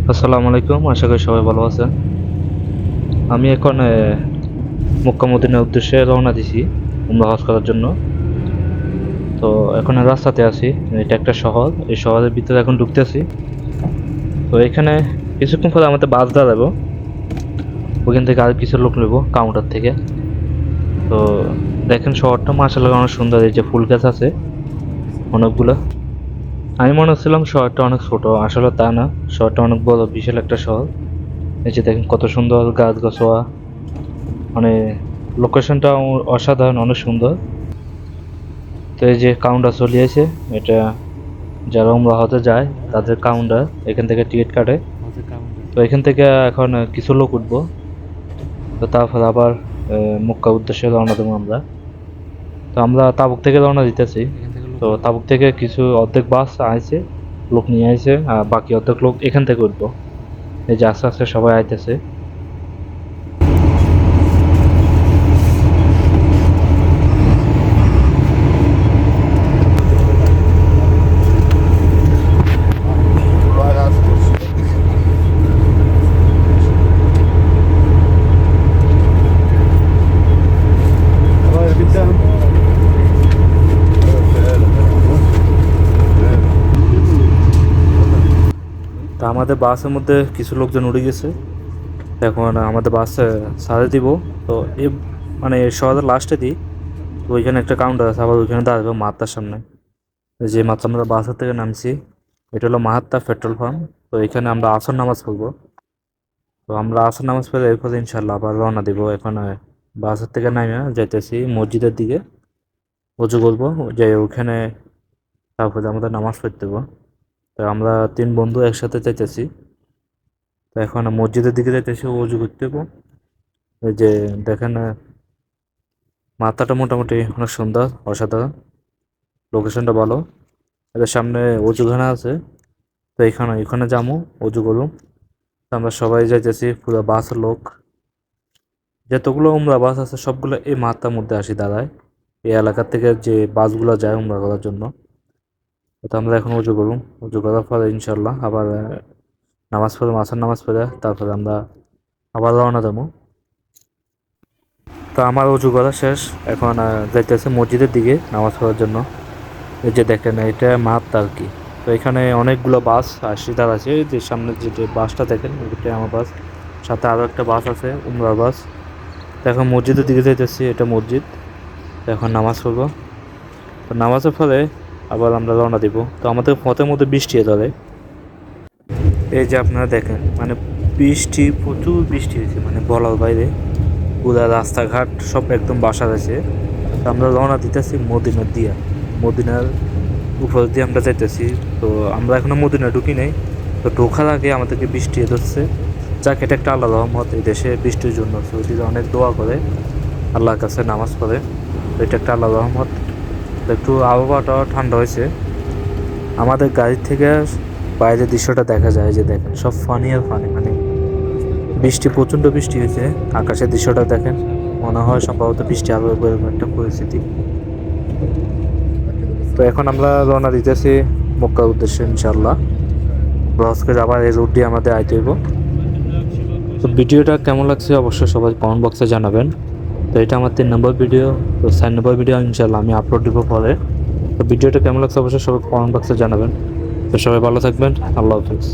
আসসালামু আলাইকুম, আশা করি সবাই ভালো আছেন। আমি এখন মক্কা মদিনার উদ্দেশ্যে রওনা দিছি উমরা হজ করার জন্য। তো এখন রাস্তাতে আছি। এটা একটা শহর, এই শহরের ভিতরে এখন ঢুকতেছি। তো এখানে কিছুক্ষণ পরে আমাদের বাস দাঁড়াবো, ওখান থেকে আর কিছু লোক নেবো কাউন্টার থেকে। তো দেখেন শহরটা মাশাআল্লাহ অনেক সুন্দর, এই যে ফুল গাছ আছে অনেকগুলো। আমি মনে হচ্ছিলাম শহরটা অনেক ছোট, আসলে তা না, শহরটা অনেক বড়, বিশাল একটা শহর। এই যে দেখেন কত সুন্দর গাছ গাছোয়া, মানে লোকেশনটা অসাধারণ, অনেক সুন্দর। তো এই যে কাউন্টার চলিয়েছে, এটা যারা উমরা হতে যায় তাদের কাউন্টার, এখান থেকে টিকিট কাটে। তো এখান থেকে এখন কিছু লোক উঠবো, তো তারপর আবার মক্কা উদ্দেশ্যে রওনা দেবো আমরা। তো আমরা তাবুক থেকে রওনা দিতেছি। তো তাবুক থেকে কিছু অর্ধেক বাস আইছে, লোক নিয়ে আইছে, আর বাকি অর্ধেক লোক এখান থেকে উঠবো। এই যে আস্তে আস্তে সবাই আইতেছে। তা আমাদের বাসের মধ্যে কিছু লোকজন উঠে গেছে, এখন আমাদের বাস ছাড়ে দিব। তো এ মানে শহরের লাস্টে দিই। তো ওইখানে একটা কাউন্টার আছে, আবার ওইখানে দাঁড়াবে মাত্রার সামনে। যে মাত্র আমরা বাসের থেকে নামছি, এটা হলো মাহাত্মা পেট্রোল পাম্প। তো এখানে আমরা আসর নামাজ পড়বো। তো আমরা আসর নামাজ পড়ে এরপরে ইনশাল্লাহ আবার রওনা দিব। এখন বাসের থেকে নামে যাইতেছি মসজিদের দিকে, উজু করবো, যাই ওখানে তারপরে আমাদের নামাজ পড়তে দেবো। তো আমরা তিন বন্ধু একসাথে যাইতেছি। তো এখন মসজিদের দিকে যাইতেছি, উজু করতে দেবো। এই যে দেখেন মাথাটা মোটামুটি অনেক সুন্দর, অসাধারণ, লোকেশনটা ভালো। এদের সামনে অজুখানা আছে। তো এখানে যাবো, অজু করবো। তো আমরা সবাই যাইতেছি, পুরো বাসের লোক, যতগুলো উমরা বাস আছে সবগুলো এই মাথার মধ্যে আসি দাঁড়ায়। এই এলাকা থেকে যে বাসগুলো যায় উমরা করার জন্য। তো আমরা এখন উজু করবো, উজু করার পরে ইনশাল্লাহ আবার নামাজ পড়ে, মাসার নামাজ পড়ে তারপরে আমরা আবার রওনা দেবো। তো আমার উজু করা শেষ, এখন যাইতেছে মসজিদের দিকে নামাজ পড়ার জন্য। এই যে দেখেন এটা মাঠ আর কি। তো এখানে অনেকগুলো বাস আসছে দাঁড়াচ্ছে, এই যে সামনে যে বাসটা দেখেন ওইটা আমার বাস, সাথে আরও একটা বাস আছে উমরার বাস। তো এখন মসজিদের দিকে যাইতেছি, এটা মসজিদ। তো এখন নামাজ পড়বো। তো নামাজের ফলে আবার আমরা রওনা দিব। তো আমাদের পথের মধ্যে বৃষ্টি ধরে, এই যে আপনারা দেখেন, মানে বৃষ্টি, প্রচুর বৃষ্টি হয়েছে, মানে বলার বাইরে। পুরা রাস্তাঘাট সব একদম বাসা আছে। তো আমরা রওনা দিতেছি মদিনার দিয়া, মদিনার উপর দিয়ে আমরা যাইতেছি। তো আমরা এখনো মদিনা ঢুকি নাই। তো ঢোকার আগে আমাদেরকে বৃষ্টি ধরছে। যাক, এটা একটা আল্লাহ রহমত, এই দেশে বৃষ্টির জন্য সৌদিরা অনেক দোয়া করে, আল্লাহর কাছে নামাজ পড়ে। তো এটা একটা আল্লাহ রহমত। তো একটু আবহাওয়াটাও ঠান্ডা হয়েছে। আমাদের গাড়ি থেকে বাইরের দৃশ্যটা দেখা যায়, যে দেখেন সব ফানি আর ফানি, মানে বৃষ্টি, প্রচণ্ড বৃষ্টি হয়েছে। আকাশের দৃশ্যটা দেখেন, মনে হয় সম্ভবত বৃষ্টি আরও এরকম একটা পরিস্থিতি। তো এখন আমরা রওনা দিতেছি মক্কার উদ্দেশ্যে ইনশাল্লাহ। ব্রসকে আবার এই রুট দিয়ে আমাদের আইতে হইব। তো ভিডিওটা কেমন লাগছে অবশ্যই সবাই কমেন্ট বক্সে জানাবেন। তো এটা আমার 3 নম্বর ভিডিও। তো 4 নম্বর ভিডিও ইনশাল্লাহ আমি আপলোড দিব পরে। তো ভিডিওটা কেমন লাগছে অবশ্যই সবাই কমেন্ট বক্সে জানাবেন। তো সবাই ভালো থাকবেন, আল্লাহ হাফিজ।